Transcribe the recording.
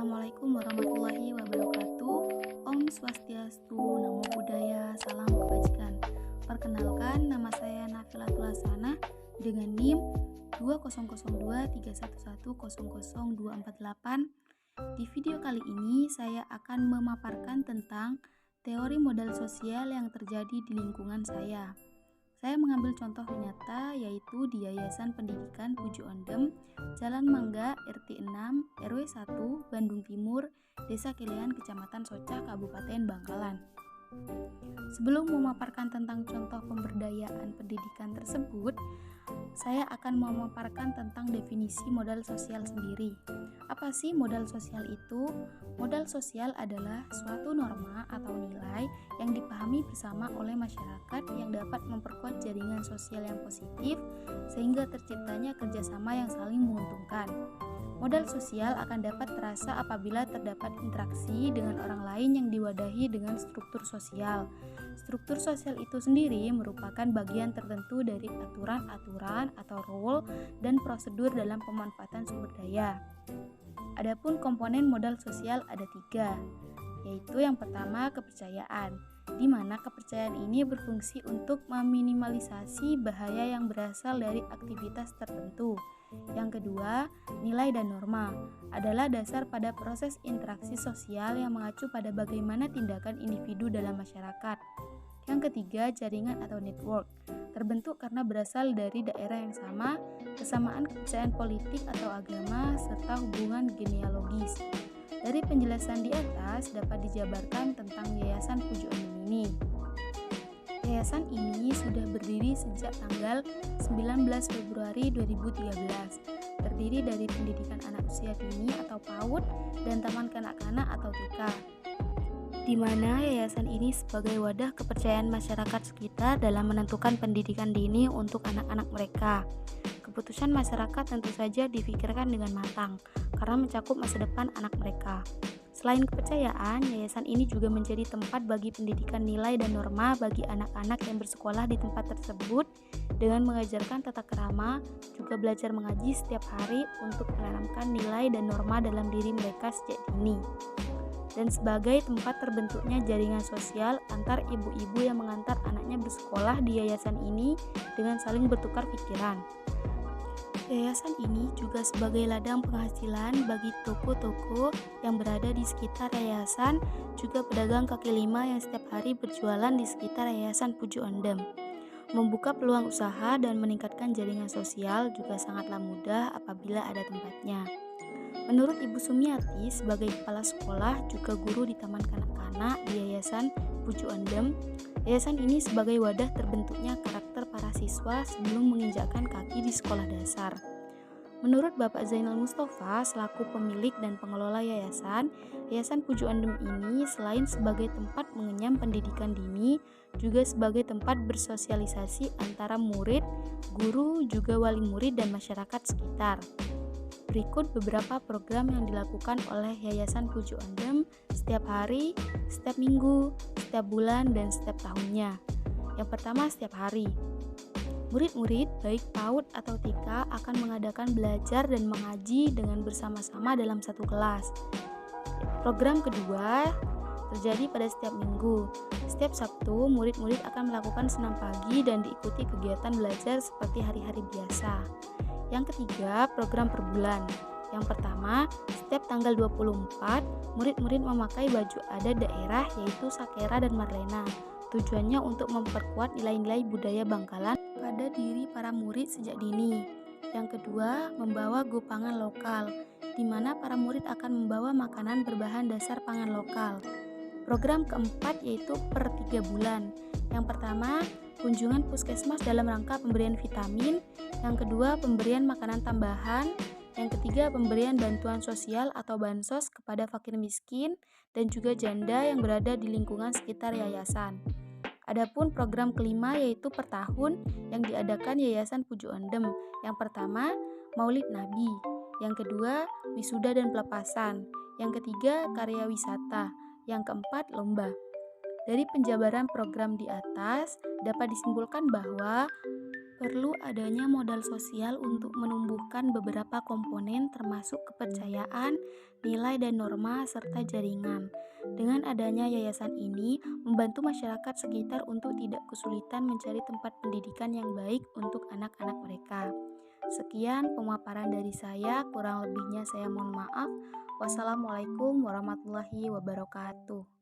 Assalamualaikum warahmatullahi wabarakatuh. Om Swastiastu, Namo Buddhaya, Salam Kebajikan. Perkenalkan, nama saya Nafilatul Hasanah dengan NIM 200231100248. Di video kali ini saya akan memaparkan tentang teori modal sosial yang terjadi di lingkungan saya. Saya mengambil contoh nyata yaitu di Yayasan Pendidikan Puju Ondem, Jalan Mangga, RT 6, RW 1, Bandung Timur, Desa Kilian, Kecamatan Socah, Kabupaten Bangkalan. Sebelum memaparkan tentang contoh pemberdayaan pendidikan tersebut, saya akan memaparkan tentang definisi modal sosial sendiri. Apa sih modal sosial itu? Modal sosial adalah suatu norma atau nilai yang dipahami bersama oleh masyarakat yang dapat memperkuat jaringan sosial yang positif sehingga terciptanya kerjasama yang saling menguntungkan. Modal sosial akan dapat terasa apabila terdapat interaksi dengan orang lain yang diwadahi dengan struktur sosial. Struktur sosial itu sendiri merupakan bagian tertentu dari aturan-aturan atau rule dan prosedur dalam pemanfaatan sumber daya. Adapun komponen modal sosial ada 3, yaitu yang pertama kepercayaan, di mana kepercayaan ini berfungsi untuk meminimalisasi bahaya yang berasal dari aktivitas tertentu. Yang kedua, nilai dan norma adalah dasar pada proses interaksi sosial yang mengacu pada bagaimana tindakan individu dalam masyarakat. Yang ketiga, jaringan atau network terbentuk karena berasal dari daerah yang sama, kesamaan kepercayaan politik atau agama, serta hubungan genealogis. Dari penjelasan di atas dapat dijabarkan tentang Yayasan Puju Ondem ini. Yayasan ini sudah berdiri sejak tanggal 19 Februari 2013. Terdiri dari pendidikan anak usia dini atau PAUD dan taman kanak-kanak atau TK. Di mana yayasan ini sebagai wadah kepercayaan masyarakat sekitar dalam menentukan pendidikan dini untuk anak-anak mereka. Keputusan masyarakat tentu saja difikirkan dengan matang karena mencakup masa depan anak mereka. Selain kepercayaan, yayasan ini juga menjadi tempat bagi pendidikan nilai dan norma bagi anak-anak yang bersekolah di tempat tersebut dengan mengajarkan tata krama, juga belajar mengaji setiap hari untuk menanamkan nilai dan norma dalam diri mereka sejak dini. Dan sebagai tempat terbentuknya jaringan sosial antar ibu-ibu yang mengantar anaknya bersekolah di yayasan ini dengan saling bertukar pikiran. Yayasan ini juga sebagai ladang penghasilan bagi toko-toko yang berada di sekitar yayasan, juga pedagang kaki lima yang setiap hari berjualan di sekitar Yayasan Puju Ondem. Membuka peluang usaha dan meningkatkan jaringan sosial juga sangatlah mudah apabila ada tempatnya. Menurut Ibu Sumiati sebagai kepala sekolah juga guru di Taman Kanak-kanak di Yayasan Puju Ondem, yayasan ini sebagai wadah terbentuknya karakter para siswa sebelum menginjakkan kaki di sekolah dasar. Menurut Bapak Zainal Mustafa selaku pemilik dan pengelola yayasan, Yayasan Puju Ondem ini selain sebagai tempat mengenyam pendidikan dini, juga sebagai tempat bersosialisasi antara murid, guru, juga wali murid dan masyarakat sekitar. Berikut beberapa program yang dilakukan oleh Yayasan Puju Ondem setiap hari, setiap minggu, setiap bulan, dan setiap tahunnya. Yang pertama, setiap hari. Murid-murid baik PAUD atau TK akan mengadakan belajar dan mengaji dengan bersama-sama dalam satu kelas. Program kedua terjadi pada setiap minggu. Setiap Sabtu, murid-murid akan melakukan senam pagi dan diikuti kegiatan belajar seperti hari-hari biasa. Yang ketiga, program per bulan. Yang pertama, setiap tanggal 24, murid-murid memakai baju adat daerah yaitu sakera dan marlena. Tujuannya untuk memperkuat nilai-nilai budaya Bangkalan pada diri para murid sejak dini. Yang kedua, membawa go pangan lokal, di mana para murid akan membawa makanan berbahan dasar pangan lokal. Program keempat yaitu per 3 bulan. Yang pertama, kunjungan puskesmas dalam rangka pemberian vitamin. Yang kedua, pemberian makanan tambahan. Yang ketiga, pemberian bantuan sosial atau bansos kepada fakir miskin dan juga janda yang berada di lingkungan sekitar yayasan. Adapun program kelima yaitu per tahun yang diadakan Yayasan Puju Ondem. Yang pertama, Maulid Nabi. Yang kedua, wisuda dan pelepasan. Yang ketiga, karya wisata. Yang keempat, lomba. Dari penjabaran program di atas dapat disimpulkan bahwa Perlu adanya modal sosial untuk menumbuhkan beberapa komponen termasuk kepercayaan, nilai dan norma, serta jaringan. Dengan adanya yayasan ini, membantu masyarakat sekitar untuk tidak kesulitan mencari tempat pendidikan yang baik untuk anak-anak mereka. Sekian pemaparan dari saya, kurang lebihnya saya mohon maaf. Wassalamualaikum warahmatullahi wabarakatuh.